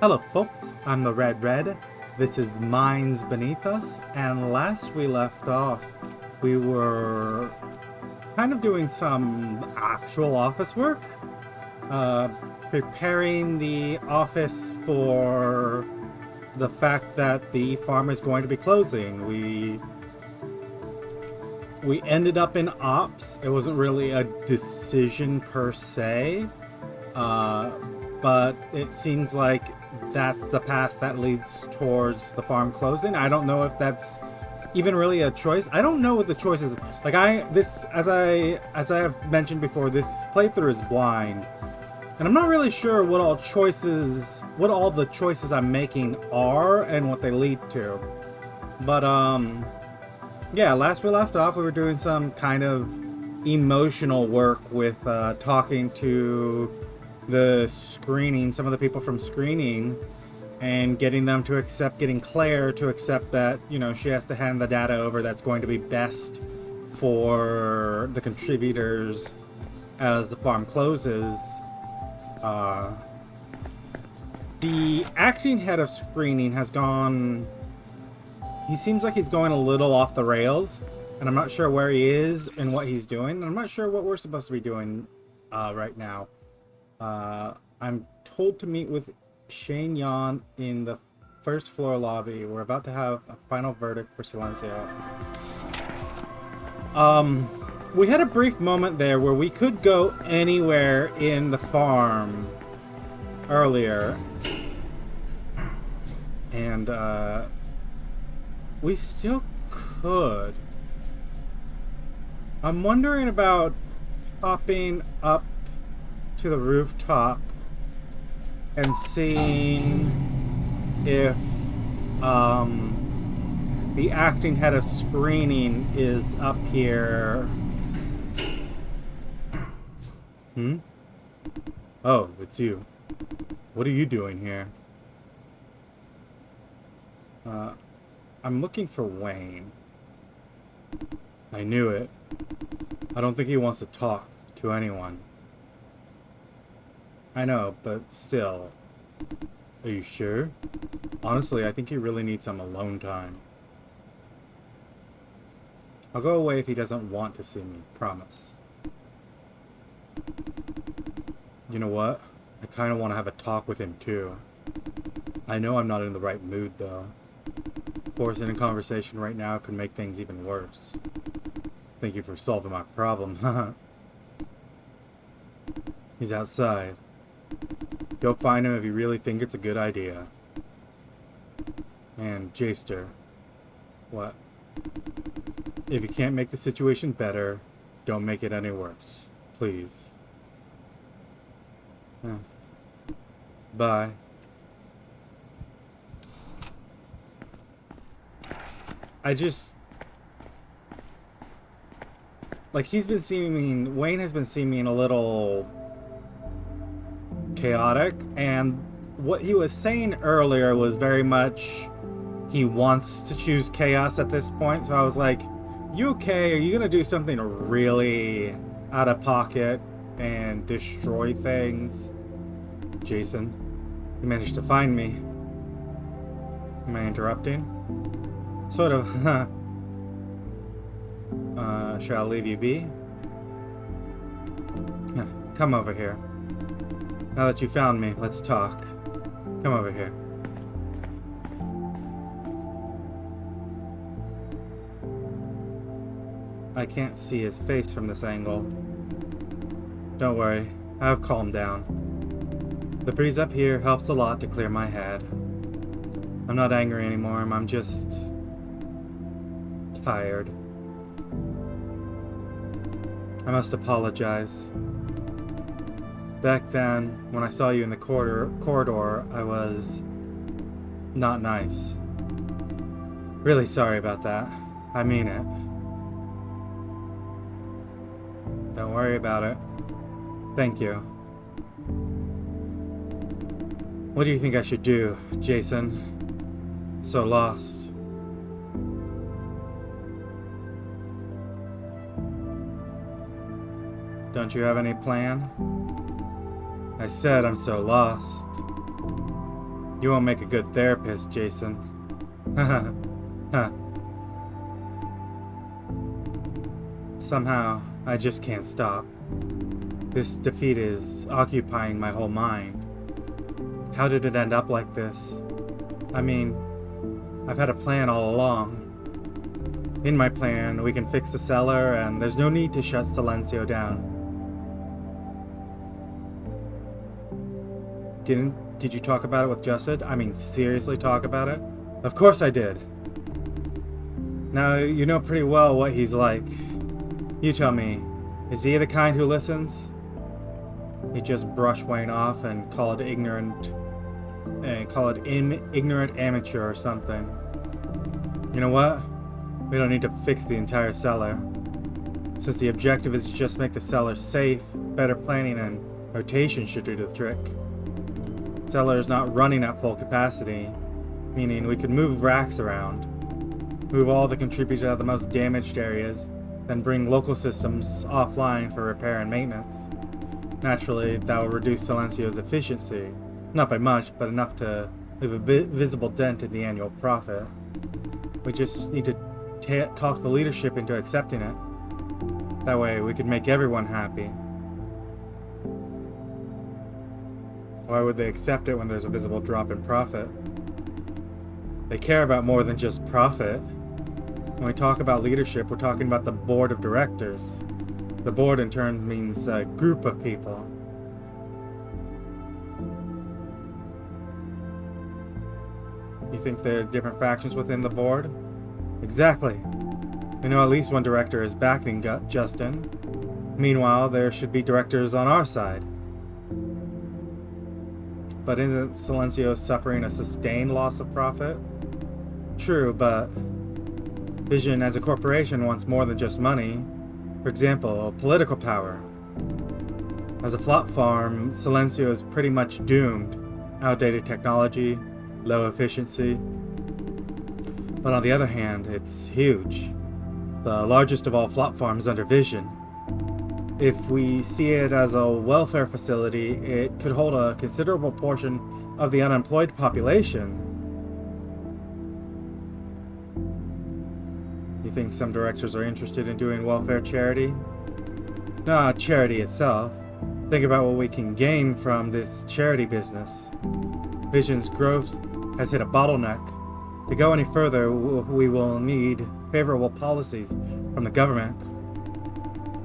Hello folks, I'm the Red. This is Minds Beneath Us, and last we left off, we were kind of doing some actual office work, uh, preparing the office for the fact that the farm is going to be closing. We ended up in ops. It wasn't really a decision per se, but it seems like that's the path that leads towards the farm closing. I don't know if that's even really a choice. I don't know what the choice is. Like as I have mentioned before, this playthrough is blind, and I'm not really sure what all the choices I'm making are and what they lead to. But yeah, last we left off, we were doing some kind of emotional work with talking to some of the people from screening, and getting them to getting Claire to accept that, you know, she has to hand the data over that's going to be best for the contributors as the farm closes. The acting head of screening has gone... He seems like he's going a little off the rails, and I'm not sure where he is and what he's doing. And I'm not sure what we're supposed to be doing right now. I'm told to meet with Shane Yan in the first floor lobby. We're about to have a final verdict for Silencio. We had a brief moment there where we could go anywhere in the farm earlier. And, we still could. I'm wondering about popping up to the rooftop and seeing if the acting head of screening is up here. Oh, it's you. What are you doing here? I'm looking for Wayne. I knew it. I don't think he wants to talk to anyone. I know, but still. Are you sure? Honestly, I think he really needs some alone time. I'll go away if he doesn't want to see me, promise. You know what? I kind of want to have a talk with him too. I know I'm not in the right mood though. Forcing a conversation right now could make things even worse. Thank you for solving my problem. He's outside. Go find him if you really think it's a good idea. And Jaster. What? If you can't make the situation better, don't make it any worse. Please. Bye. Like, Wayne has been seeming a little chaotic, and what he was saying earlier was very much he wants to choose chaos at this point. So I was like, you okay? Are you gonna do something really out of pocket and destroy things? Jason, you managed to find me. Am I interrupting? Sort of. Shall I leave you be? Come over here. Now that you found me, let's talk. Come over here. I can't see his face from this angle. Don't worry, I've calmed down. The breeze up here helps a lot to clear my head. I'm not angry anymore, I'm just tired. I must apologize. Back then, when I saw you in the corridor, I was not nice. Really sorry about that. I mean it. Don't worry about it. Thank you. What do you think I should do, Jason? So lost. Don't you have any plan? I said I'm so lost. You won't make a good therapist, Jason. Haha. Huh. Somehow, I just can't stop. This defeat is occupying my whole mind. How did it end up like this? I mean, I've had a plan all along. In my plan, we can fix the cellar, and there's no need to shut Silencio down. Did you talk about it with Justin? I mean, seriously talk about it? Of course I did. Now, you know pretty well what he's like. You tell me, is he the kind who listens? He just brush Wayne off and call it ignorant amateur or something. You know what? We don't need to fix the entire cellar. Since the objective is to just make the cellar safe, better planning and rotation should do the trick. The cellar is not running at full capacity, meaning we could move racks around, move all the contributors out of the most damaged areas, then bring local systems offline for repair and maintenance. Naturally, that will reduce Silencio's efficiency, not by much, but enough to leave a visible dent in the annual profit. We just need to talk the leadership into accepting it. That way, we could make everyone happy. Why would they accept it when there's a visible drop in profit? They care about more than just profit. When we talk about leadership, we're talking about the board of directors. The board in turn means a group of people. You think there are different factions within the board? Exactly. We know at least one director is backing Justin. Meanwhile, there should be directors on our side. But isn't Silencio suffering a sustained loss of profit? True, but Vision as a corporation wants more than just money. For example, political power. As a flop farm, Silencio is pretty much doomed. Outdated technology, low efficiency. But on the other hand, it's huge. The largest of all flop farms under Vision. If we see it as a welfare facility, it could hold a considerable portion of the unemployed population. You think some directors are interested in doing welfare charity? Not charity itself. Think about what we can gain from this charity business. Vision's growth has hit a bottleneck. To go any further, we will need favorable policies from the government.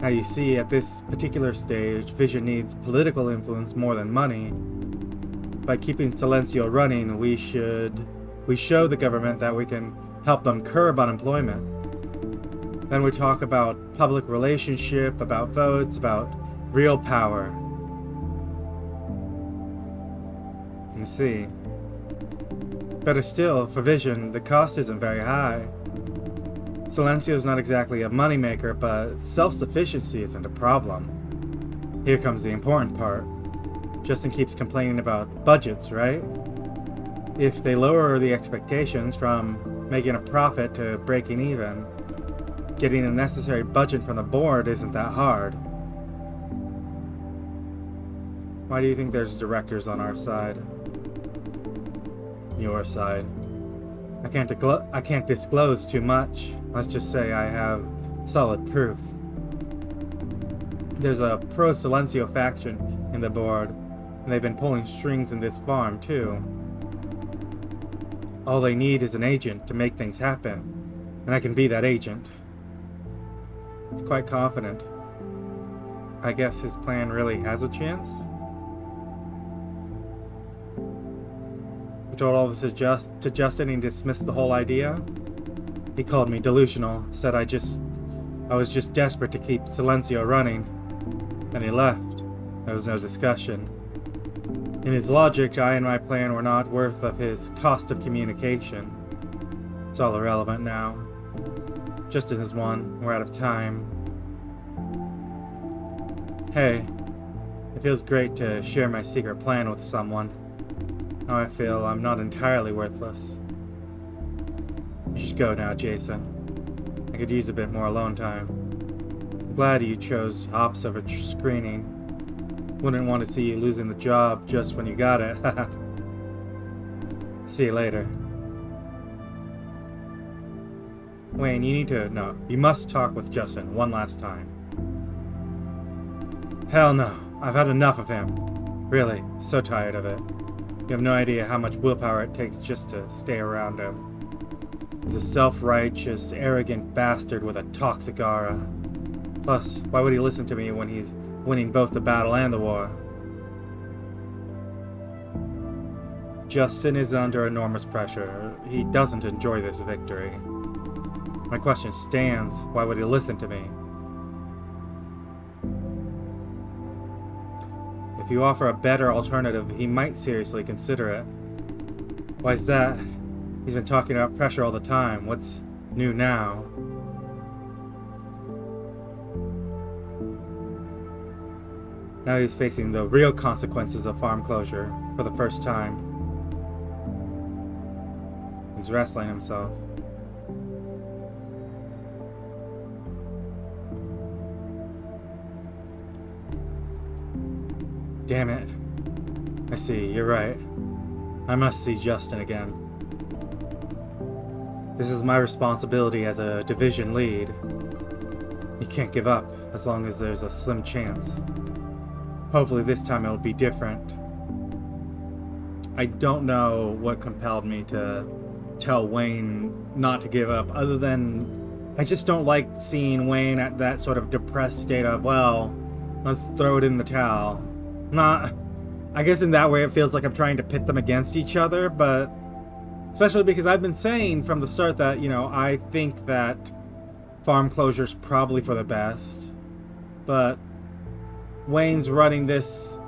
Now you see, at this particular stage, Vision needs political influence more than money. By keeping Silencio running, we show the government that we can help them curb unemployment. Then we talk about public relationship, about votes, about real power. You see. Better still, for Vision, the cost isn't very high. Silencio's not exactly a moneymaker, but self-sufficiency isn't a problem. Here comes the important part. Justin keeps complaining about budgets, right? If they lower the expectations from making a profit to breaking even, getting a necessary budget from the board isn't that hard. Why do you think there's directors on our side? Your side. I can't disclose too much. Let's just say I have solid proof. There's a pro-Silencio faction in the board, and they've been pulling strings in this farm too. All they need is an agent to make things happen, and I can be that agent. He's quite confident. I guess his plan really has a chance? Told all this to Justin and dismissed the whole idea. He called me delusional, said I was just desperate to keep Silencio running. Then he left. There was no discussion. In his logic, I and my plan were not worth of his cost of communication. It's all irrelevant now. Justin has won. We're out of time. Hey, it feels great to share my secret plan with someone. Now I feel I'm not entirely worthless. You should go now, Jason. I could use a bit more alone time. I'm glad you chose ops over screening. Wouldn't want to see you losing the job just when you got it. See you later. Wayne, you need to... No, you must talk with Justin one last time. Hell no. I've had enough of him. Really, so tired of it. You have no idea how much willpower it takes just to stay around him. He's a self-righteous, arrogant bastard with a toxic aura. Plus, why would he listen to me when he's winning both the battle and the war? Justin is under enormous pressure. He doesn't enjoy this victory. My question stands. Why would he listen to me? If you offer a better alternative, he might seriously consider it. Why is that? He's been talking about pressure all the time. What's new now? Now he's facing the real consequences of farm closure for the first time. He's wrestling himself. Damn it. I see, you're right. I must see Justin again. This is my responsibility as a division lead. You can't give up as long as there's a slim chance. Hopefully this time it'll be different. I don't know what compelled me to tell Wayne not to give up, other than I just don't like seeing Wayne at that sort of depressed state of, well, let's throw it in the towel. I guess in that way it feels like I'm trying to pit them against each other, but especially because I've been saying from the start that, you know, I think that farm closure's probably for the best, but Wayne's running this.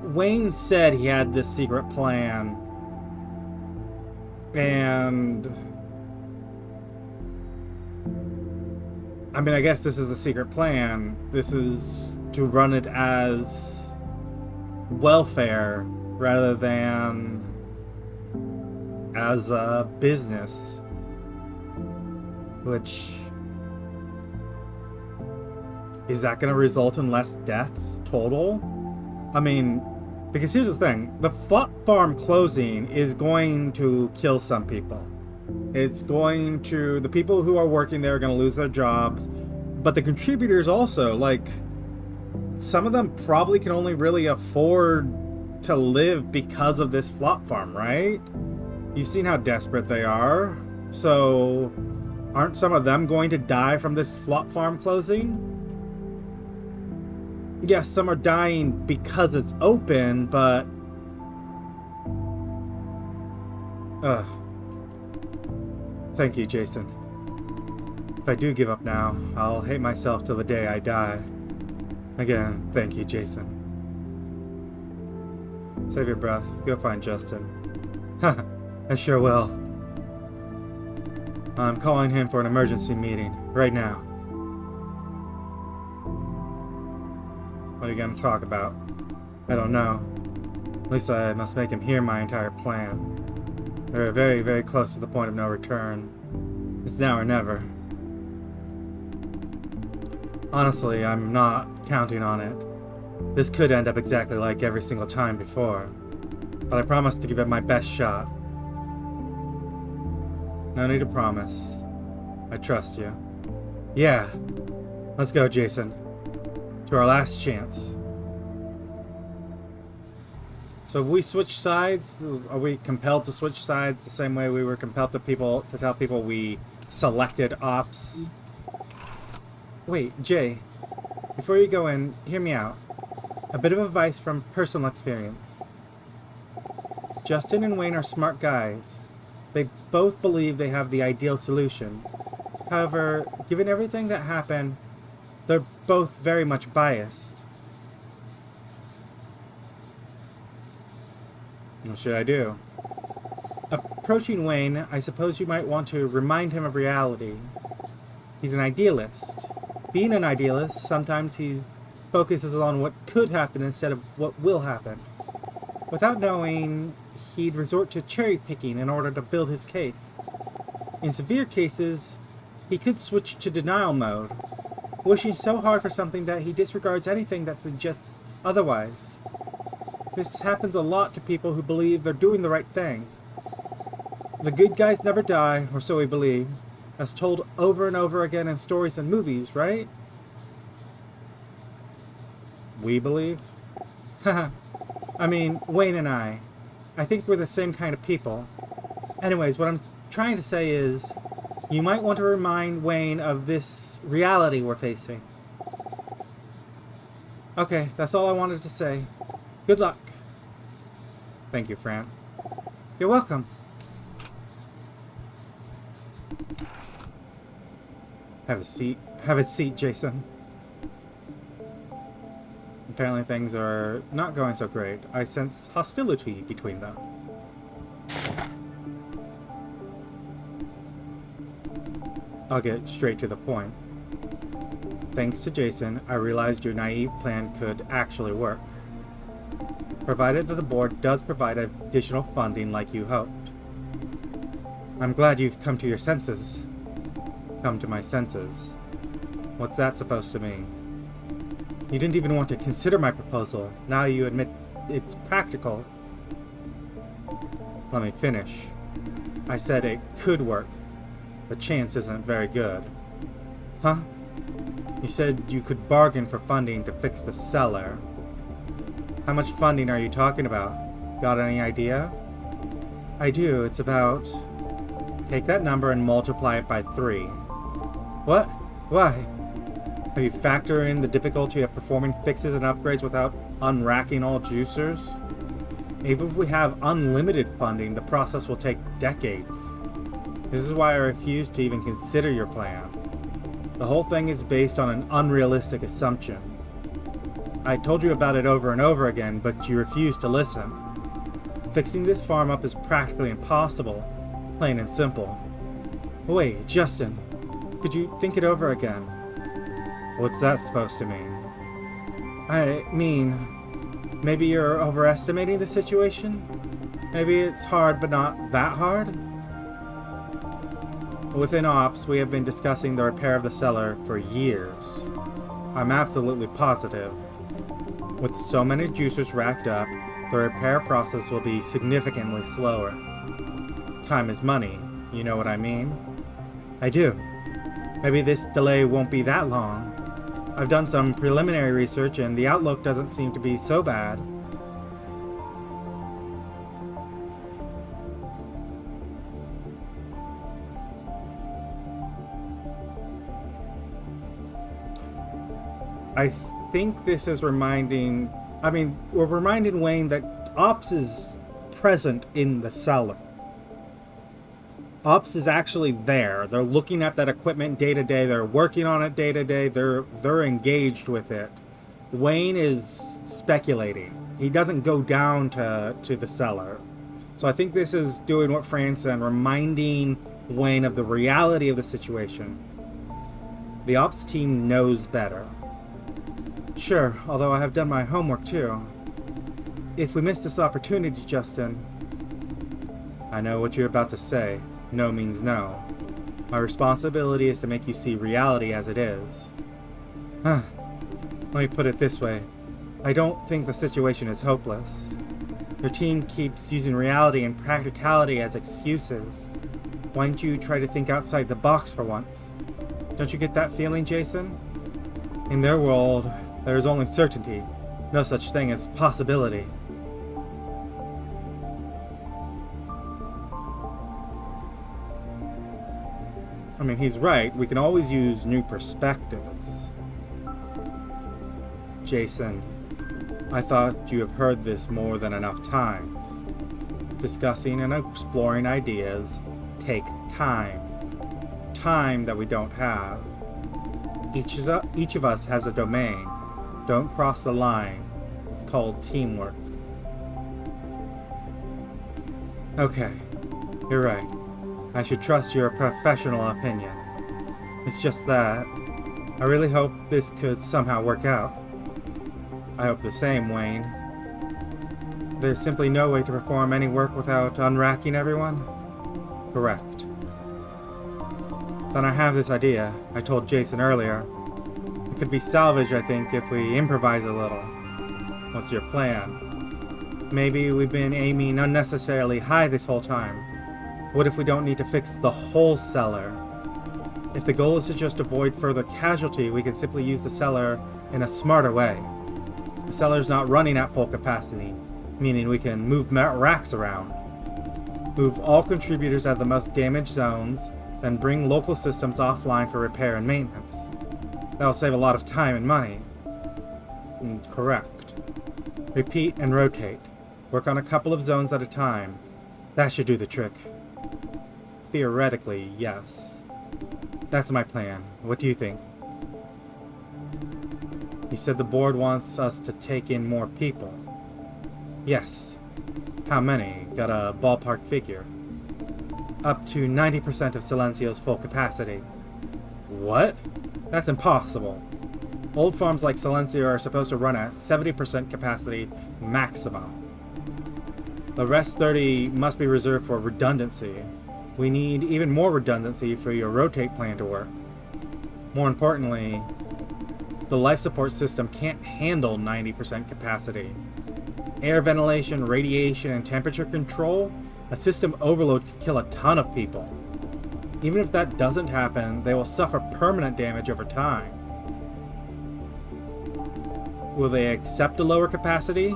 Wayne said he had this secret plan, and I mean, I guess this is a secret plan. This is to run it as welfare rather than as a business, which is that going to result in less deaths total? I mean, because here's the thing, the farm closing is going to kill some people. It's going to, the people who are working there are going to lose their jobs, but the contributors also, like, some of them probably can only really afford to live because of this flop farm, right? You've seen how desperate they are. So aren't some of them going to die from this flop farm closing? Yes, some are dying because it's open, but thank you, Jason. If I do give up now, I'll hate myself till the day I die. Again, thank you, Jason. Save your breath. Go find Justin. Haha, I sure will. I'm calling him for an emergency meeting, right now. What are you gonna talk about? I don't know. At least I must make him hear my entire plan. We're very, very close to the point of no return. It's now or never. Honestly, I'm not counting on it. This could end up exactly like every single time before, but I promise to give it my best shot. No need to promise. I trust you. Yeah. Let's go, Jason. To our last chance. So if we switch sides, are we compelled to switch sides the same way we were compelled to tell people we selected ops? Wait, Jay, before you go in, hear me out. A bit of advice from personal experience. Justin and Wayne are smart guys. They both believe they have the ideal solution. However, given everything that happened, they're both very much biased. What should I do? Approaching Wayne, I suppose you might want to remind him of reality. He's an idealist. Being an idealist, sometimes he focuses on what could happen instead of what will happen. Without knowing, he'd resort to cherry-picking in order to build his case. In severe cases, he could switch to denial mode, wishing so hard for something that he disregards anything that suggests otherwise. This happens a lot to people who believe they're doing the right thing, The good guys never die, or so we believe. As told over and over again in stories and movies, right? We believe? Haha. I mean, Wayne and I think we're the same kind of people. Anyways, what I'm trying to say is, you might want to remind Wayne of this reality we're facing. Okay, that's all I wanted to say. Good luck. Thank you, Fran. You're welcome. Have a seat. Have a seat, Jason. Apparently things are not going so great. I sense hostility between them. I'll get straight to the point. Thanks to Jason, I realized your naive plan could actually work. Provided that the board does provide additional funding like you hoped. I'm glad you've come to your senses. Come to my senses. What's that supposed to mean? You didn't even want to consider my proposal. Now you admit it's practical. Let me finish. I said it could work. The chance isn't very good. Huh? You said you could bargain for funding to fix the cellar. How much funding are you talking about? Got any idea? I do. It's about... Take that number and multiply it by 3. What? Why? Have you factored in the difficulty of performing fixes and upgrades without unracking all juicers? Even if we have unlimited funding, the process will take decades. This is why I refuse to even consider your plan. The whole thing is based on an unrealistic assumption. I told you about it over and over again, but you refuse to listen. Fixing this farm up is practically impossible, plain and simple. Wait, Justin, could you think it over again? What's that supposed to mean? I mean, maybe you're overestimating the situation? Maybe it's hard, but not that hard? Within Ops, we have been discussing the repair of the cellar for years. I'm absolutely positive. With so many juicers racked up, the repair process will be significantly slower. Time is money, you know what I mean? I do. Maybe this delay won't be that long. I've done some preliminary research and the outlook doesn't seem to be so bad. I think this is reminding... we're reminding Wayne that Ops is present in the cellar. Ops is actually there. They're looking at that equipment day to day. They're working on it day to day. They're engaged with it. Wayne is speculating. He doesn't go down to the cellar. So I think this is doing what Fran said, reminding Wayne of the reality of the situation. The Ops team knows better. Sure, although I have done my homework too. If we miss this opportunity, Justin... I know what you're about to say. No means no. My responsibility is to make you see reality as it is. Let me put it this way. I don't think the situation is hopeless. Your team keeps using reality and practicality as excuses. Why don't you try to think outside the box for once? Don't you get that feeling, Jason? In their world, there is only certainty, no such thing as possibility. I mean, he's right. We can always use new perspectives. Jason, I thought you have heard this more than enough times. Discussing and exploring ideas take time. Time that we don't have. Each of us has a domain. Don't cross the line. It's called teamwork. Okay, you're right. I should trust your professional opinion. It's just that I really hope this could somehow work out. I hope the same, Wayne. There's simply no way to perform any work without unracking everyone? Correct. Then I have this idea I told Jason earlier. It could be salvaged, I think, if we improvise a little. What's your plan? Maybe we've been aiming unnecessarily high this whole time. What if we don't need to fix the whole cellar? If the goal is to just avoid further casualty, we can simply use the cellar in a smarter way. The cellar is not running at full capacity, meaning we can move racks around. Move all contributors out of the most damaged zones, then bring local systems offline for repair and maintenance. That'll save a lot of time and money. Correct. Repeat and rotate. Work on a couple of zones at a time. That should do the trick. Theoretically, yes. That's my plan. What do you think? You said the board wants us to take in more people. Yes. How many? Got a ballpark figure. Up to 90% of Silencio's full capacity. What? That's impossible. Old farms like Silencio are supposed to run at 70% capacity maximum. The rest 30 must be reserved for redundancy. We need even more redundancy for your rotate plan to work. More importantly, the life support system can't handle 90% capacity. Air ventilation, radiation, and temperature control, a system overload could kill a ton of people. Even if that doesn't happen, they will suffer permanent damage over time. Will they accept a lower capacity?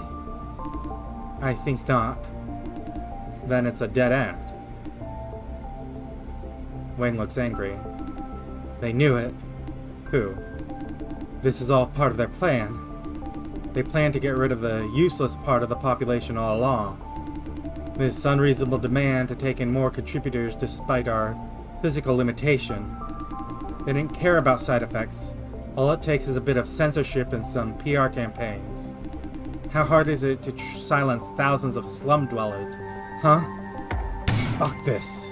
I think not. Then it's a dead end. Wayne looks angry. They knew it. Who? This is all part of their plan. They plan to get rid of the useless part of the population all along. This unreasonable demand to take in more contributors despite our physical limitation. They didn't care about side effects. All it takes is a bit of censorship and some PR campaigns. How hard is it to silence thousands of slum dwellers? Huh? Fuck this.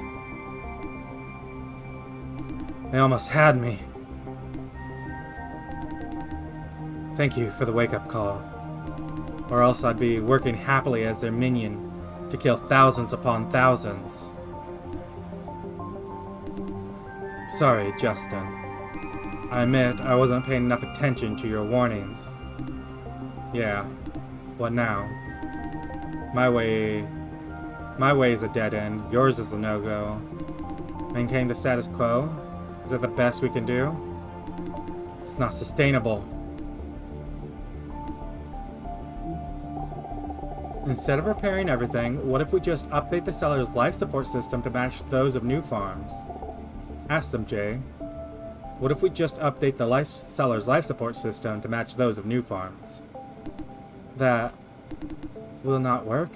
They almost had me. Thank you for the wake-up call. Or else I'd be working happily as their minion to kill thousands upon thousands. Sorry, Justin. I admit I wasn't paying enough attention to your warnings. Yeah, what now? My way is a dead end, yours is a no-go. Maintain the status quo? Is that the best we can do? It's not sustainable. Instead of repairing everything, what if we just update the seller's life support system to match those of new farms? Ask them, Jay. What if we just update the seller's life support system to match those of new farms? That will not work?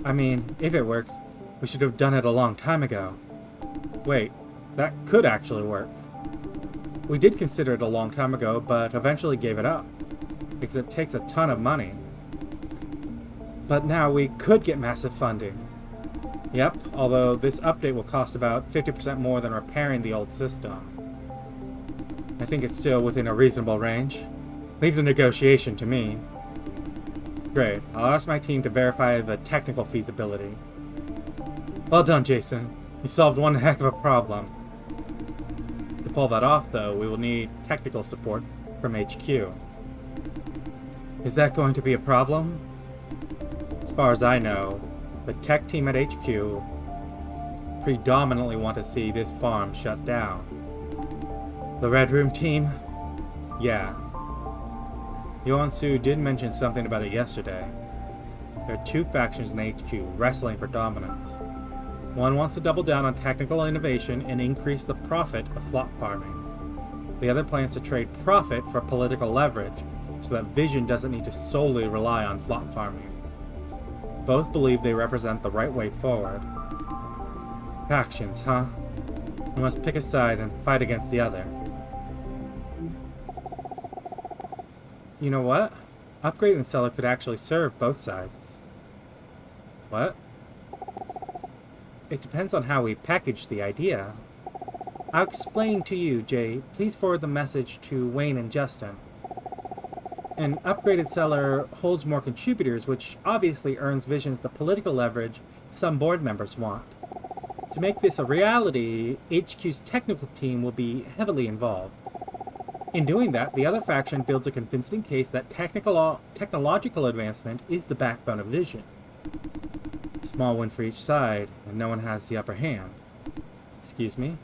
I mean, if it works, we should have done it a long time ago. Wait, that could actually work. We did consider it a long time ago, but eventually gave it up, because it takes a ton of money. But now we could get massive funding. Yep, although this update will cost about 50% more than repairing the old system. I think it's still within a reasonable range. Leave the negotiation to me. Great, I'll ask my team to verify the technical feasibility. Well done, Jason. You solved one heck of a problem. To pull that off, though, we will need technical support from HQ. Is that going to be a problem? As far as I know, the tech team at HQ predominantly want to see this farm shut down. The Red Room team? Yeah. Yuan-Su did mention something about it yesterday. There are two factions in HQ wrestling for dominance. One wants to double down on technical innovation and increase the profit of flop farming. The other plans to trade profit for political leverage, so that Vision doesn't need to solely rely on flop farming. Both believe they represent the right way forward. Factions, huh? We must pick a side and fight against the other. You know what? Upgrading the cellar could actually serve both sides. What? It depends on how we package the idea. I'll explain to you, Jay. Please forward the message to Wayne and Justin. An upgraded cellar holds more contributors, which obviously earns Visions the political leverage some board members want. To make this a reality, HQ's technical team will be heavily involved. In doing that, the other faction builds a convincing case that technological advancement is the backbone of Vision. Small win for each side, and no one has the upper hand. Excuse me?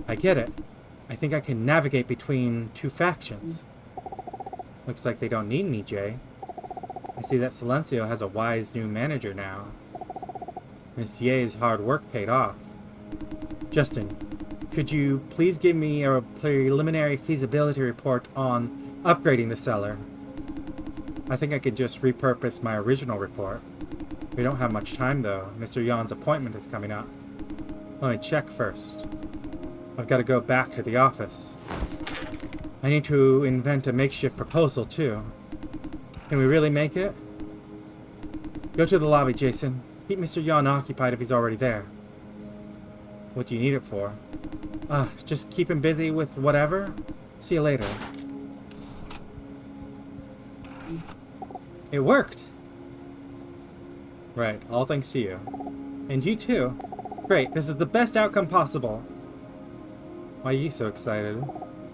I get it. I think I can navigate between two factions. Looks like they don't need me, Jay. I see that Silencio has a wise new manager now. Miss Ye's hard work paid off. Justin, could you please give me a preliminary feasibility report on upgrading the cellar? I think I could just repurpose my original report. We don't have much time though. Mr. Yan's appointment is coming up. Let me check first. I've got to go back to the office. I need to invent a makeshift proposal too. Can we really make it? Go to the lobby, Jason. Keep Mr. Yan occupied if he's already there. What do you need it for? Just keep him busy with whatever. See you later. It worked! Right, all thanks to you. And you too. Great, this is the best outcome possible. Why are you so excited?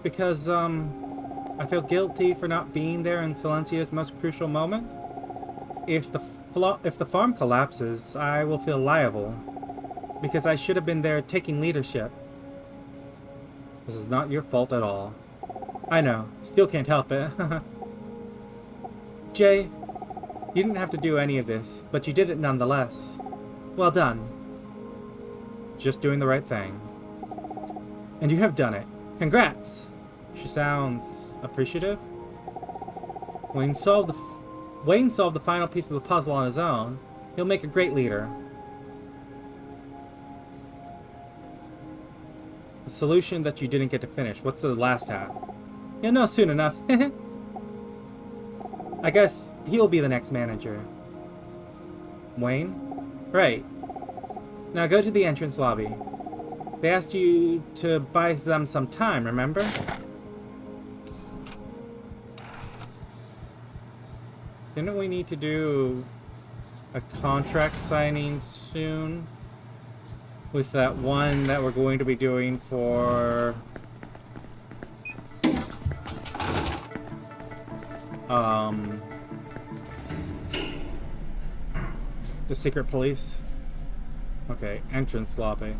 Because, I feel guilty for not being there in Silencio's most crucial moment. If the farm collapses, I will feel liable. Because I should have been there taking leadership. This is not your fault at all. I know, still can't help it. Jay, you didn't have to do any of this, but you did it nonetheless. Well done. Just doing the right thing. And you have done it. Congrats! She sounds appreciative. Wayne solved the final piece of the puzzle on his own. He'll make a great leader. A solution that you didn't get to finish. What's the last half? You'll know soon enough. I guess he'll be the next manager. Wayne? Right. Now go to the entrance lobby. They asked you to buy them some time, remember? Didn't we need to do a contract signing soon? With that one that we're going to be doing for... the secret police? Okay, entrance lobby.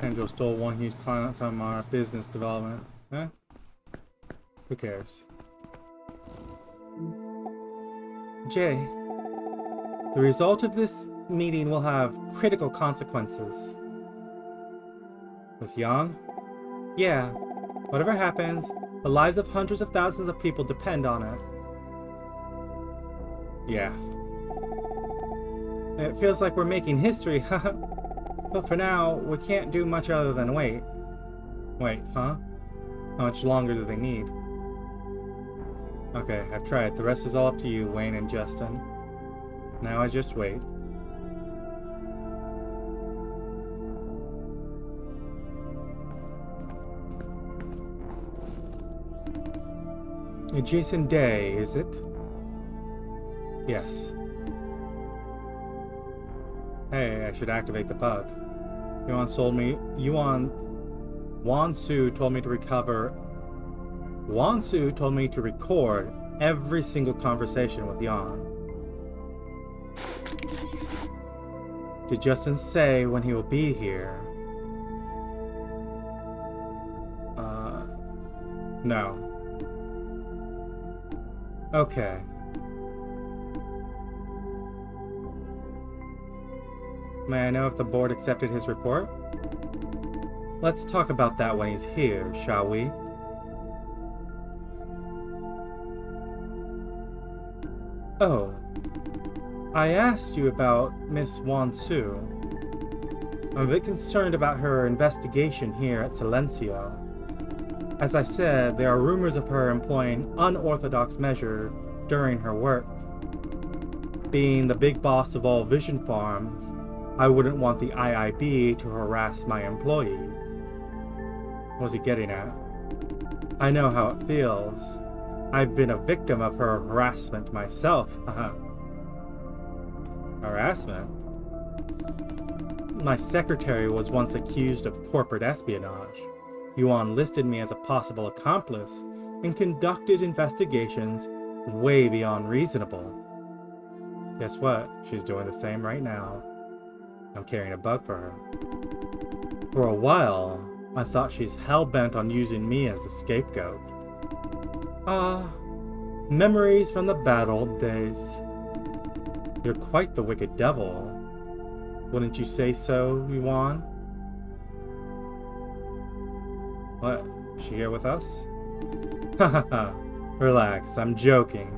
Angel stole one huge client from our business development. Eh? Who cares? Jay, the result of this meeting will have critical consequences. With Yang? Yeah. Whatever happens, the lives of hundreds of thousands of people depend on it. Yeah. It feels like we're making history, haha. But for now, we can't do much other than wait. Wait, huh? How much longer do they need? Okay, I've tried. The rest is all up to you, Wayne and Justin. Now I just wait. A Jason Day, is it? Yes. Hey, I should activate the bug. Wansu told me to recover. Wansu told me to record every single conversation with Yan. Did Justin say when he will be here? No. Okay. May I know if the board accepted his report? Let's talk about that when he's here, shall we? Oh. I asked you about Miss Wansu. I'm a bit concerned about her investigation here at Silencio. As I said, there are rumors of her employing unorthodox measures during her work. Being the big boss of all vision farms, I wouldn't want the IIB to harass my employees. What was he getting at? I know how it feels. I've been a victim of her harassment myself. Harassment? My secretary was once accused of corporate espionage. Yuan listed me as a possible accomplice and conducted investigations way beyond reasonable. Guess what? She's doing the same right now. I'm carrying a bug for her. For a while, I thought she's hell-bent on using me as a scapegoat. Memories from the bad old days. You're quite the wicked devil. Wouldn't you say so, Yuan? What? Is she here with us? Hahaha. Relax, I'm joking.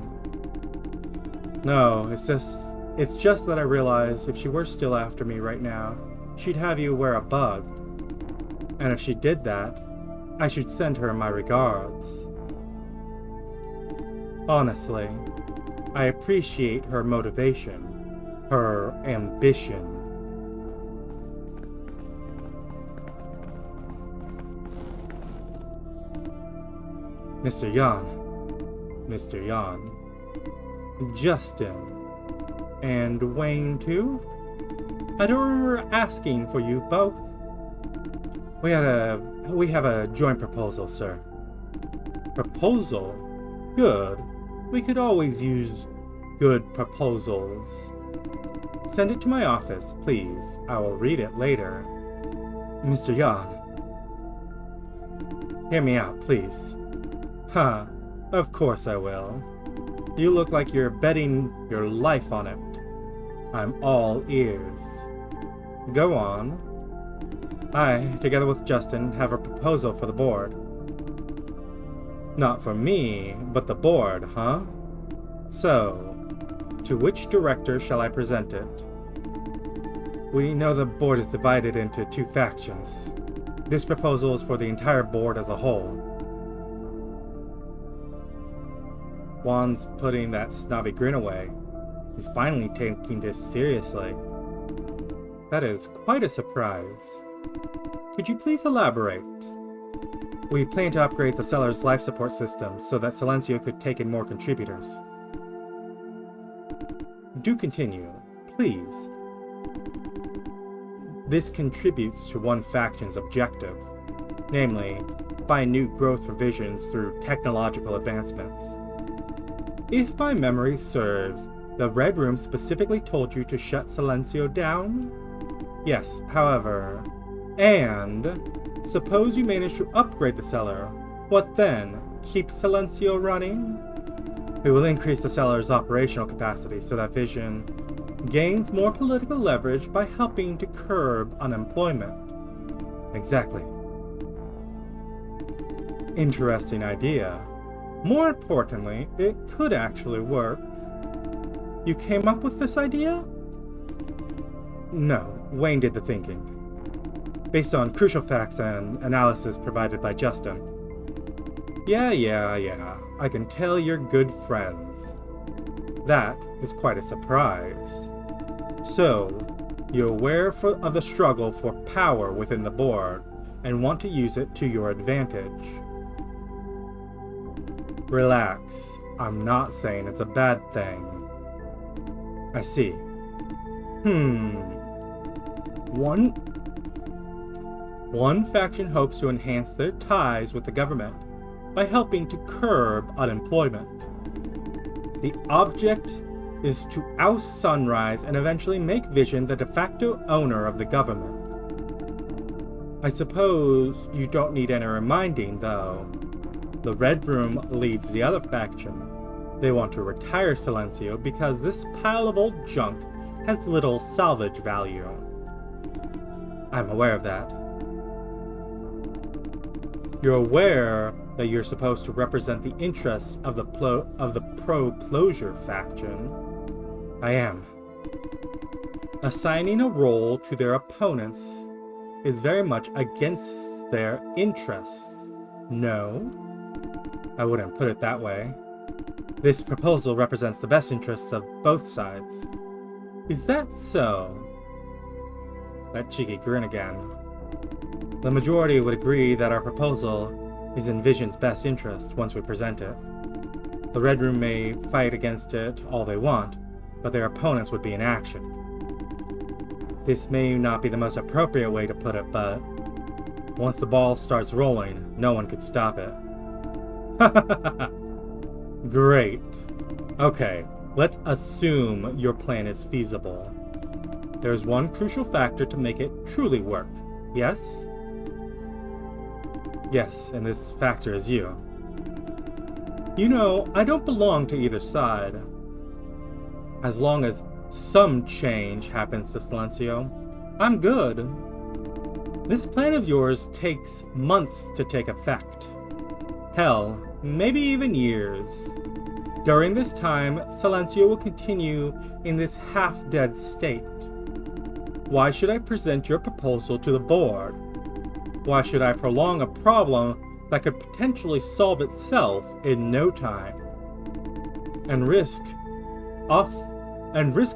No, it's just that I realized if she were still after me right now, she'd have you wear a bug. And if she did that, I should send her my regards. Honestly, I appreciate her motivation, her ambition. Mr. Yan, Justin, and Wayne too? I don't remember asking for you both. We have a joint proposal, sir. Proposal? Good. We could always use good proposals. Send it to my office, please. I will read it later. Mr. Yan. Hear me out, please. Huh. Of course I will. You look like you're betting your life on it. I'm all ears. Go on. I, together with Justin, have a proposal for the board. Not for me, but the board, huh? So, to which director shall I present it? We know the board is divided into two factions. This proposal is for the entire board as a whole. Juan's putting that snobby grin away. He's finally taking this seriously. That is quite a surprise. Could you please elaborate? We plan to upgrade the cellar's life support system so that Silencio could take in more contributors. Do continue, please. This contributes to one faction's objective, namely, find new growth revisions through technological advancements. If my memory serves, the Red Room specifically told you to shut Silencio down? Yes, however... And... Suppose you manage to upgrade the cellar. What then? Keep Silencio running? We will increase the cellar's operational capacity so that Vision gains more political leverage by helping to curb unemployment. Exactly. Interesting idea. More importantly, it could actually work. You came up with this idea? No, Wayne did the thinking. Based on crucial facts and analysis provided by Justin. Yeah. I can tell you're good friends. That is quite a surprise. So, you're aware of the struggle for power within the board and want to use it to your advantage. Relax. I'm not saying it's a bad thing. I see. One faction hopes to enhance their ties with the government by helping to curb unemployment. The object is to oust Sunrise and eventually make Vision the de facto owner of the government. I suppose you don't need any reminding, though. The Red Room leads the other faction. They want to retire Silencio because this pile of old junk has little salvage value. I'm aware of that. You're aware that you're supposed to represent the interests of the pro-closure faction. I am. Assigning a role to their opponents is very much against their interests. No? I wouldn't put it that way. This proposal represents the best interests of both sides. Is that so? That cheeky grin again. The majority would agree that our proposal is in Vision's best interest once we present it. The Red Room may fight against it all they want, but their opponents would be in action. This may not be the most appropriate way to put it, but once the ball starts rolling, no one could stop it. Great. Okay, let's assume your plan is feasible. There's one crucial factor to make it truly work, yes? Yes, and this factor is you. You know, I don't belong to either side. As long as some change happens to Silencio, I'm good. This plan of yours takes months to take effect. Hell, maybe even years. During this time, Silencio will continue in this half-dead state. Why should I present your proposal to the board? Why should I prolong a problem that could potentially solve itself in no time? And risk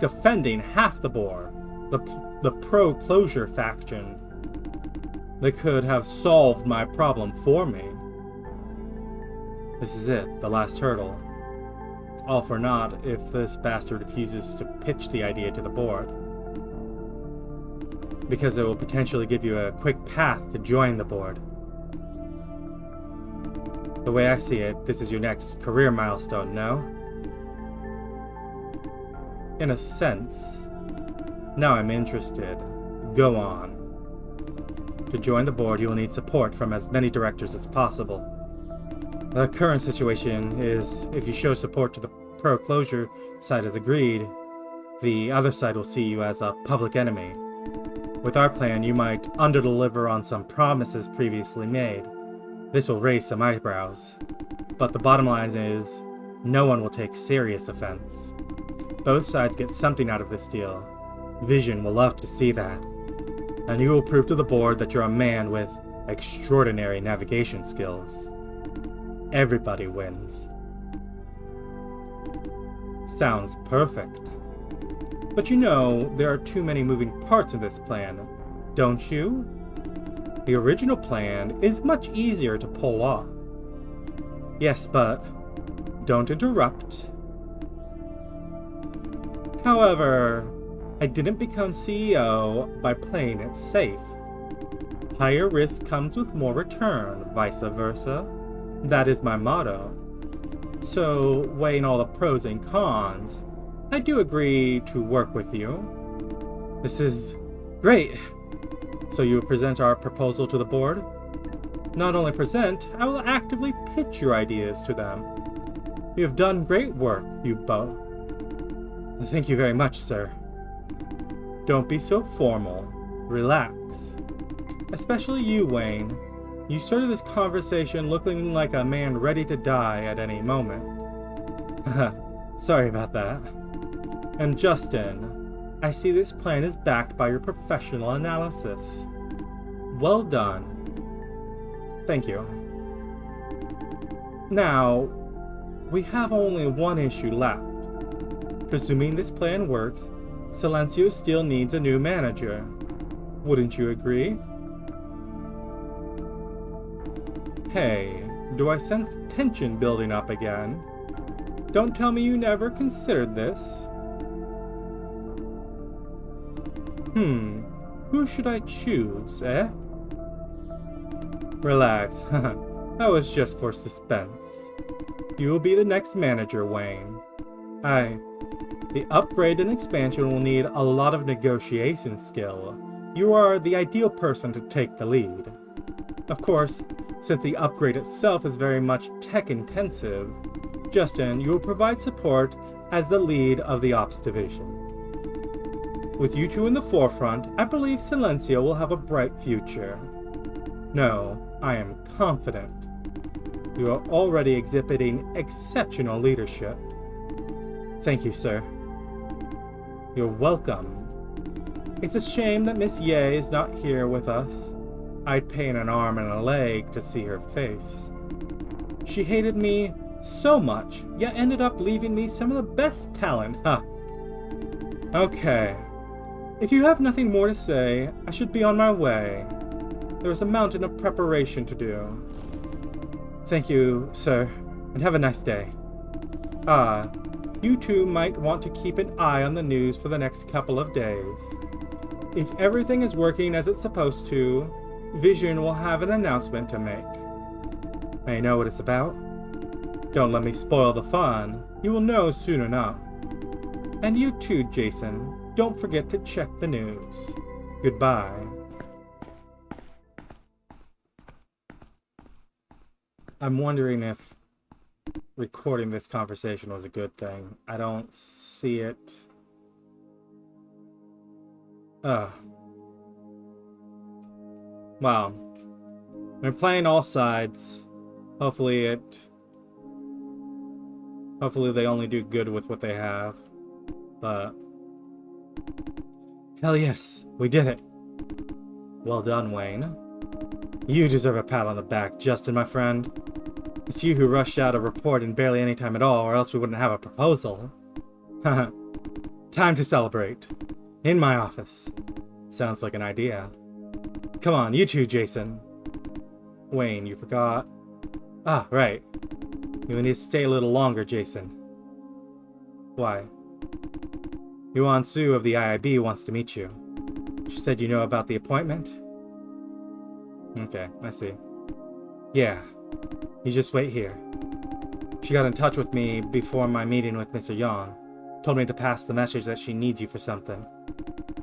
offending half the board, the pro-closure faction. They could have solved my problem for me. This is it, the last hurdle. All for naught if this bastard refuses to pitch the idea to the board. Because it will potentially give you a quick path to join the board. The way I see it, this is your next career milestone, no? In a sense. Now I'm interested. Go on. To join the board, you will need support from as many directors as possible. The current situation is, if you show support to the pro-closure side as agreed, the other side will see you as a public enemy. With our plan, you might underdeliver on some promises previously made. This will raise some eyebrows. But the bottom line is, no one will take serious offense. Both sides get something out of this deal. Vision will love to see that. And you will prove to the board that you're a man with extraordinary navigation skills. Everybody wins. Sounds perfect. But you know, there are too many moving parts in this plan, don't you? The original plan is much easier to pull off. Yes, but don't interrupt. However, I didn't become CEO by playing it safe. Higher risk comes with more return, vice versa. That is my motto. So, weighing all the pros and cons, I do agree to work with you. This is great. So you present our proposal to the board? Not only present, I will actively pitch your ideas to them. You have done great work, you both. Thank you very much, sir. Don't be so formal. Relax. Especially you, Wayne. You started this conversation looking like a man ready to die at any moment. Sorry about that. And Justin, I see this plan is backed by your professional analysis. Well done. Thank you. Now, we have only one issue left. Presuming this plan works, Silencio still needs a new manager. Wouldn't you agree? Hey, do I sense tension building up again? Don't tell me you never considered this. Who should I choose, eh? Relax, that was just for suspense. You will be the next manager, Wayne. The upgrade and expansion will need a lot of negotiation skill. You are the ideal person to take the lead. Of course, since the upgrade itself is very much tech-intensive, Justin, you will provide support as the lead of the Ops division. With you two in the forefront, I believe Silencio will have a bright future. No, I am confident. You are already exhibiting exceptional leadership. Thank you, sir. You're welcome. It's a shame that Miss Ye is not here with us. I'd pay an arm and a leg to see her face. She hated me so much, yet ended up leaving me some of the best talent, huh? Okay. If you have nothing more to say, I should be on my way. There's a mountain of preparation to do. Thank you, sir, and have a nice day. You two might want to keep an eye on the news for the next couple of days. If everything is working as it's supposed to, Vision will have an announcement to make. May I know what it's about? Don't let me spoil the fun. You will know soon enough. And you too, Jason. Don't forget to check the news. Goodbye. I'm wondering if recording this conversation was a good thing. I don't see it. Well, we're playing all sides. Hopefully they only do good with what they have. But hell yes, we did it. Well done, Wayne. You deserve a pat on the back, Justin, my friend. It's you who rushed out a report in barely any time at all, or else we wouldn't have a proposal. Haha. Time to celebrate. In my office. Sounds like an idea. Come on, you too, Jason. Wayne, you forgot. Ah, right. You need to stay a little longer, Jason. Why? Yuan Su of the IIB wants to meet you. She said you know about the appointment? Okay, I see. Yeah. You just wait here. She got in touch with me before my meeting with Mr. Yang. Told me to pass the message that she needs you for something.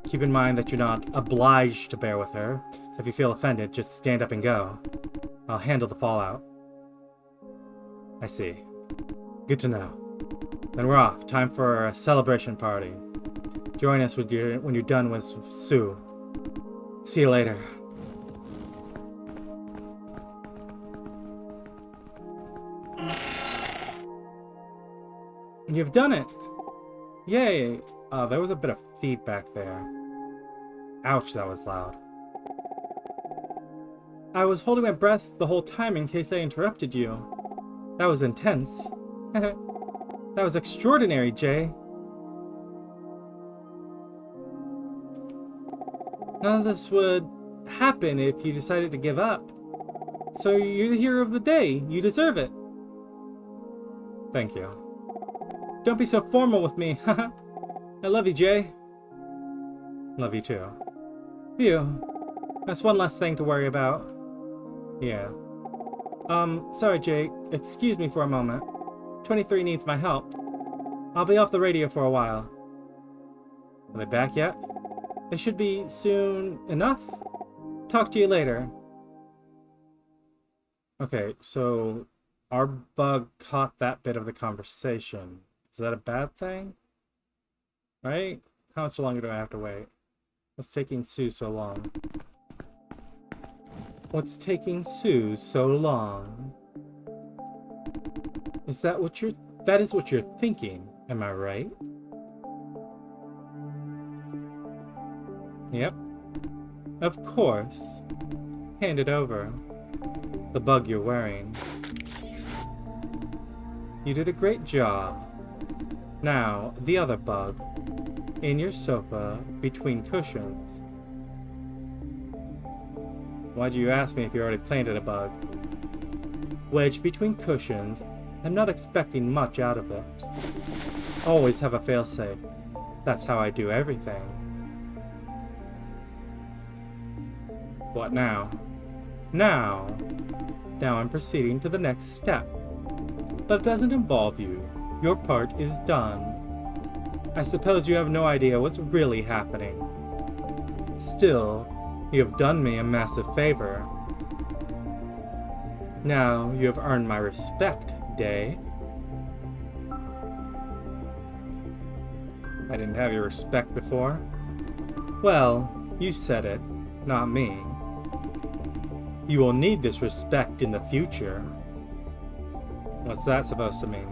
Keep in mind that you're not obliged to bear with her. If you feel offended, just stand up and go. I'll handle the fallout. I see. Good to know. Then we're off. Time for a celebration party. Join us when you're done with Sue. See you later. You've done it! Yay! There was a bit of feedback there. Ouch, that was loud. I was holding my breath the whole time in case I interrupted you. That was intense. That was extraordinary, Jay. None of this would happen if you decided to give up. So you're the hero of the day. You deserve it. Thank you. Don't be so formal with me. I love you, Jay. Love you too. Phew. That's one less thing to worry about. Yeah. Sorry, Jay. Excuse me for a moment. 23 needs my help. I'll be off the radio for a while. Are they back yet? They should be soon enough. Talk to you later. Okay, so our bug caught that bit of the conversation. Is that a bad thing? Right? How much longer do I have to wait? What's taking Sue so long? What's taking Sue so long? That is what you're thinking, am I right? Yep. Of course. Hand it over. The bug you're wearing. You did a great job. Now, the other bug. In your sofa, between cushions. Why'd you ask me if you already planted a bug? Wedged between cushions, I'm not expecting much out of it. Always have a failsafe. That's how I do everything. What now? Now I'm proceeding to the next step. But it doesn't involve you. Your part is done. I suppose you have no idea what's really happening. Still, you have done me a massive favor. Now you have earned my respect, Day. I didn't have your respect before. Well, you said it, not me. You will need this respect in the future. What's that supposed to mean?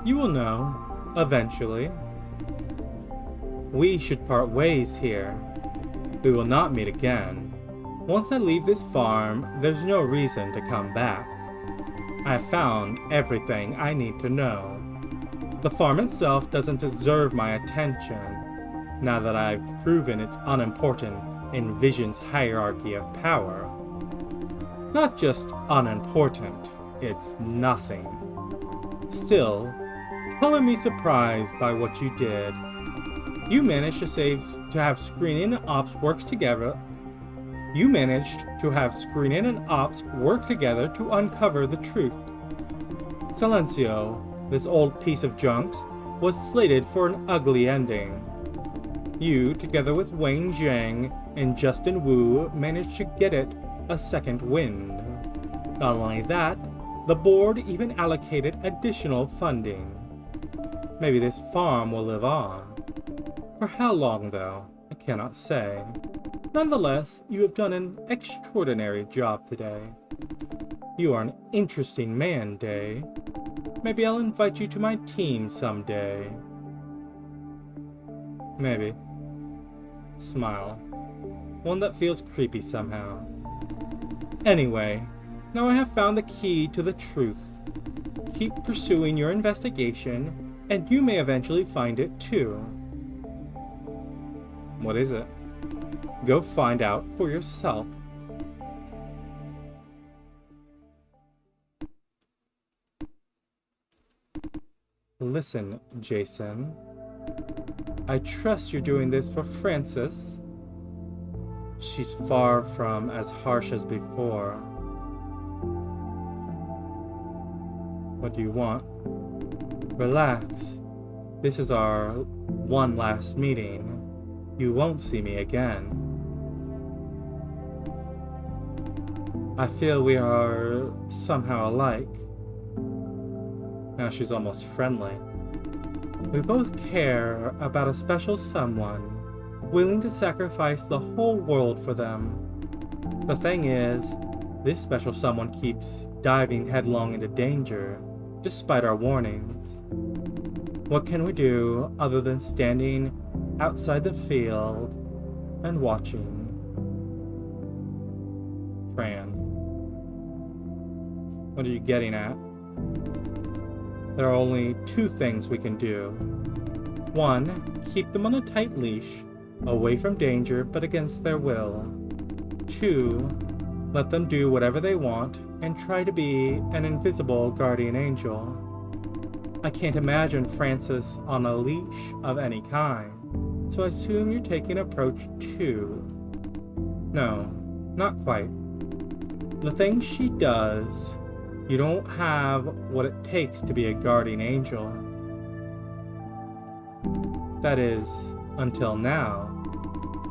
You will know, eventually. We should part ways here. We will not meet again. Once I leave this farm, there's no reason to come back. I have found everything I need to know. The farm itself doesn't deserve my attention, now that I've proven it's unimportant in Vision's hierarchy of power. Not just unimportant, it's nothing. Still, color me surprised by what you did. You managed to have screening and ops works together. You managed to have screening and ops work together to uncover the truth. Silencio, this old piece of junk, was slated for an ugly ending. You, together with Wayne Zhang and Justin Wu, managed to get it a second wind. Not only that, the board even allocated additional funding. Maybe this farm will live on. For how long, though, I cannot say. Nonetheless, you have done an extraordinary job today. You are an interesting man, Day. Maybe I'll invite you to my team someday. Maybe. Smile. One that feels creepy somehow. Anyway, now I have found the key to the truth. Keep pursuing your investigation, and you may eventually find it too. What is it? Go find out for yourself. Listen, Jason. I trust you're doing this for Frances. She's far from as harsh as before. What do you want? Relax. This is our one last meeting. You won't see me again. I feel we are somehow alike. Now she's almost friendly. We both care about a special someone, willing to sacrifice the whole world for them. The thing is, this special someone keeps diving headlong into danger, despite our warnings. What can we do other than standing outside the field and watching? Fran. What are you getting at? There are only two things we can do. One, keep them on a tight leash, away from danger but against their will. Two, let them do whatever they want and try to be an invisible guardian angel. I can't imagine Frances on a leash of any kind, so I assume you're taking approach 2. No, not quite. The things she does, you don't have what it takes to be a guardian angel. That is, until now.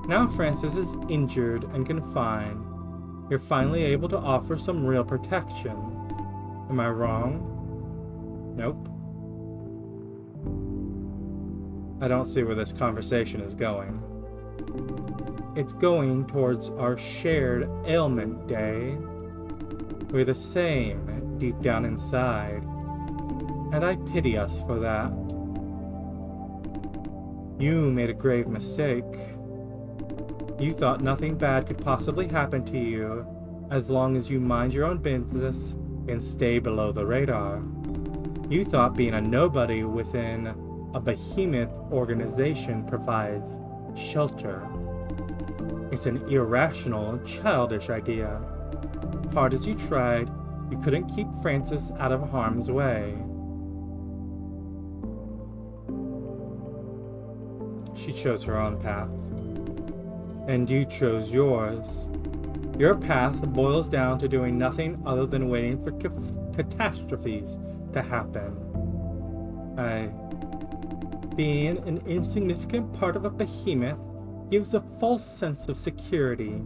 Now Frances is injured and confined. You're finally able to offer some real protection. Am I wrong? Nope. I don't see where this conversation is going. It's going towards our shared ailment, Day. We're the same deep down inside, and I pity us for that. You made a grave mistake. You thought nothing bad could possibly happen to you as long as you mind your own business and stay below the radar. You thought being a nobody within a behemoth organization provides shelter. It's an irrational, childish idea. Hard as you tried, you couldn't keep Frances out of harm's way. She chose her own path. And you chose yours. Your path boils down to doing nothing other than waiting for catastrophes to happen. Being an insignificant part of a behemoth gives a false sense of security.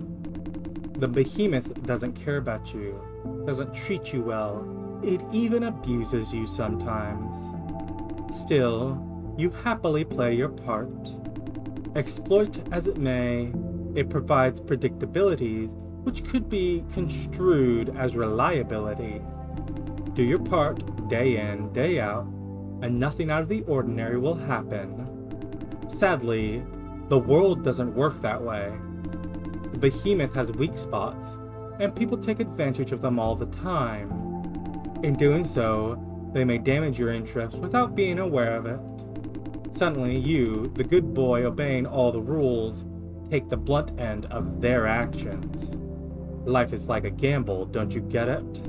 The behemoth doesn't care about you, doesn't treat you well, it even abuses you sometimes. Still, you happily play your part. Exploit as it may, it provides predictability which could be construed as reliability. Do your part day in, day out, and nothing out of the ordinary will happen. Sadly, the world doesn't work that way. The behemoth has weak spots, and people take advantage of them all the time. In doing so, they may damage your interests without being aware of it. Suddenly you, the good boy obeying all the rules, take the blunt end of their actions. Life is like a gamble, don't you get it?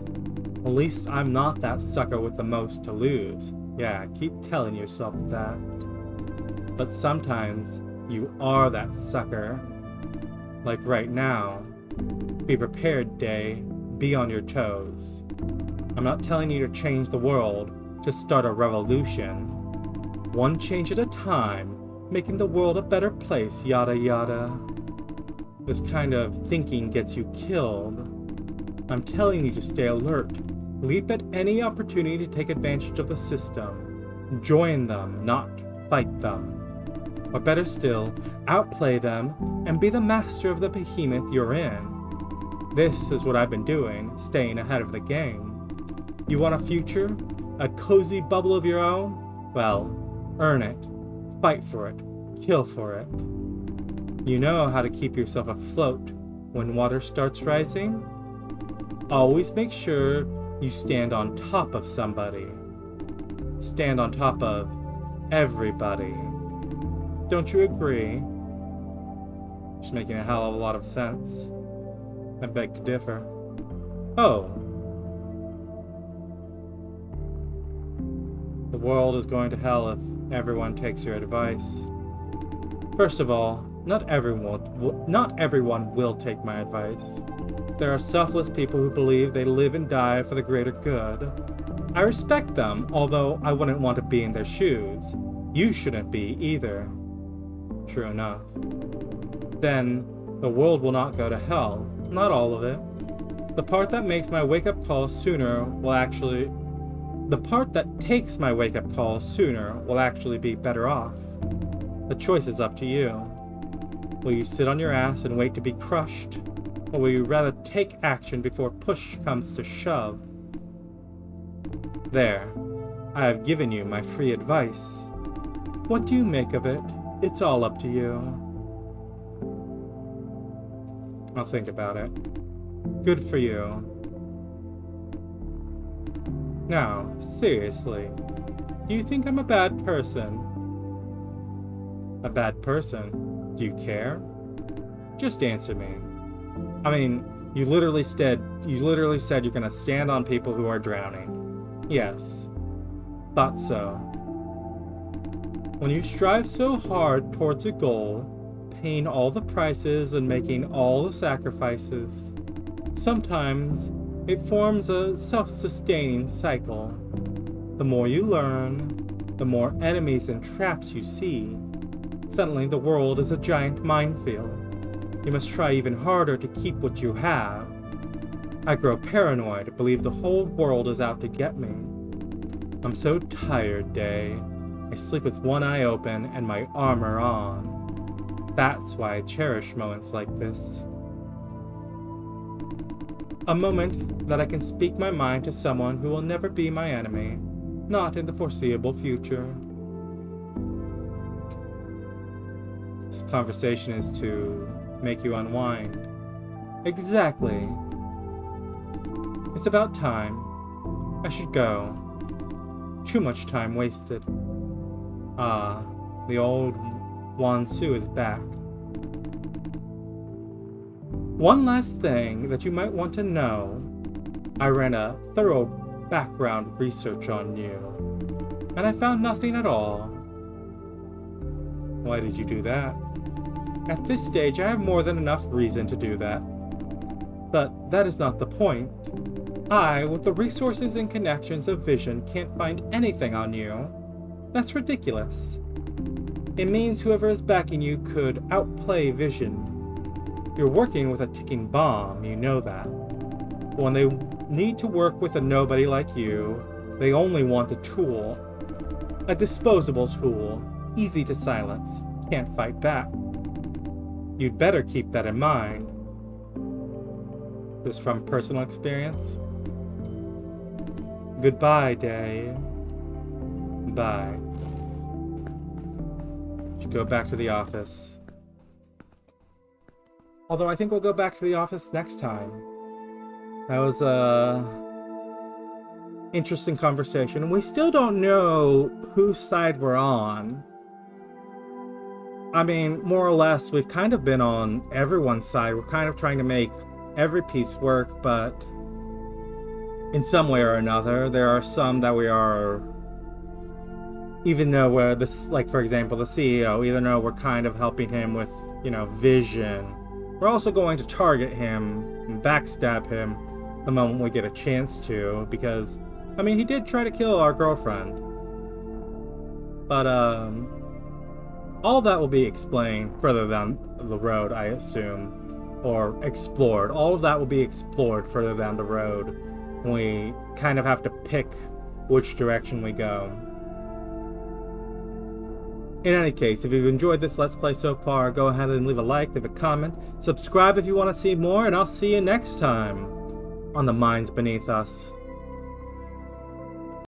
At least I'm not that sucker with the most to lose. Yeah, keep telling yourself that. But sometimes you are that sucker. Like right now. Be prepared, Day. Be on your toes. I'm not telling you to change the world, just start a revolution. One change at a time, making the world a better place, yada yada. This kind of thinking gets you killed. I'm telling you to stay alert. Leap at any opportunity to take advantage of the system. Join them, not fight them. Or better still, outplay them and be the master of the behemoth you're in. This is what I've been doing, staying ahead of the game. You want a future? A cozy bubble of your own? Well, earn it. Fight for it. Kill for it. You know how to keep yourself afloat when water starts rising? Always make sure you stand on top of somebody. Stand on top of everybody. Don't you agree? She's making a hell of a lot of sense. I beg to differ. Oh. The world is going to hell if everyone takes your advice. First of all, not everyone will take my advice. There are selfless people who believe they live and die for the greater good. I respect them, although I wouldn't want to be in their shoes. You shouldn't be either. True enough. Then, the world will not go to hell. Not all of it. The part that takes my wake-up call sooner will actually be better off. The choice is up to you. Will you sit on your ass and wait to be crushed? Or will you rather take action before push comes to shove? There. I have given you my free advice. What do you make of it? It's all up to you. I'll think about it. Good for you. Now, seriously, do you think I'm a bad person? A bad person? Do you care? Just answer me. I mean, you literally said you're gonna stand on people who are drowning. Yes. Thought so. When you strive so hard towards a goal, paying all the prices and making all the sacrifices, sometimes it forms a self-sustaining cycle. The more you learn, the more enemies and traps you see. Suddenly the world is a giant minefield. You must try even harder to keep what you have. I grow paranoid, believe the whole world is out to get me. I'm so tired, Day. I sleep with one eye open and my armor on. That's why I cherish moments like this. A moment that I can speak my mind to someone who will never be my enemy, not in the foreseeable future. This conversation is to make you unwind. Exactly. It's about time. I should go. Too much time wasted. Ah, the old Wansu is back. One last thing that you might want to know. I ran a thorough background research on you, and I found nothing at all. Why did you do that? At this stage, I have more than enough reason to do that. But that is not the point. I, with the resources and connections of Vision, can't find anything on you. That's ridiculous. It means whoever is backing you could outplay Vision. You're working with a ticking bomb, you know that. But when they need to work with a nobody like you, they only want a tool. A disposable tool, easy to silence, can't fight back. You'd better keep that in mind. This from personal experience? Goodbye, Day. Bye. Should go back to the office. Although I think we'll go back to the office next time. That was a interesting conversation. We still don't know whose side we're on. I mean, more or less, we've kind of been on everyone's side. We're kind of trying to make every piece work, but in some way or another, there are some that we are even though we're this, like for example, the CEO, even though we're kind of helping him with, vision, we're also going to target him and backstab him the moment we get a chance to, because, I mean, he did try to kill our girlfriend. But, all that will be explained further down the road, I assume, or explored. All of that will be explored further down the road. We kind of have to pick which direction we go. In any case, if you've enjoyed this Let's Play so far, go ahead and leave a like, leave a comment, subscribe if you want to see more, and I'll see you next time on The Minds Beneath Us.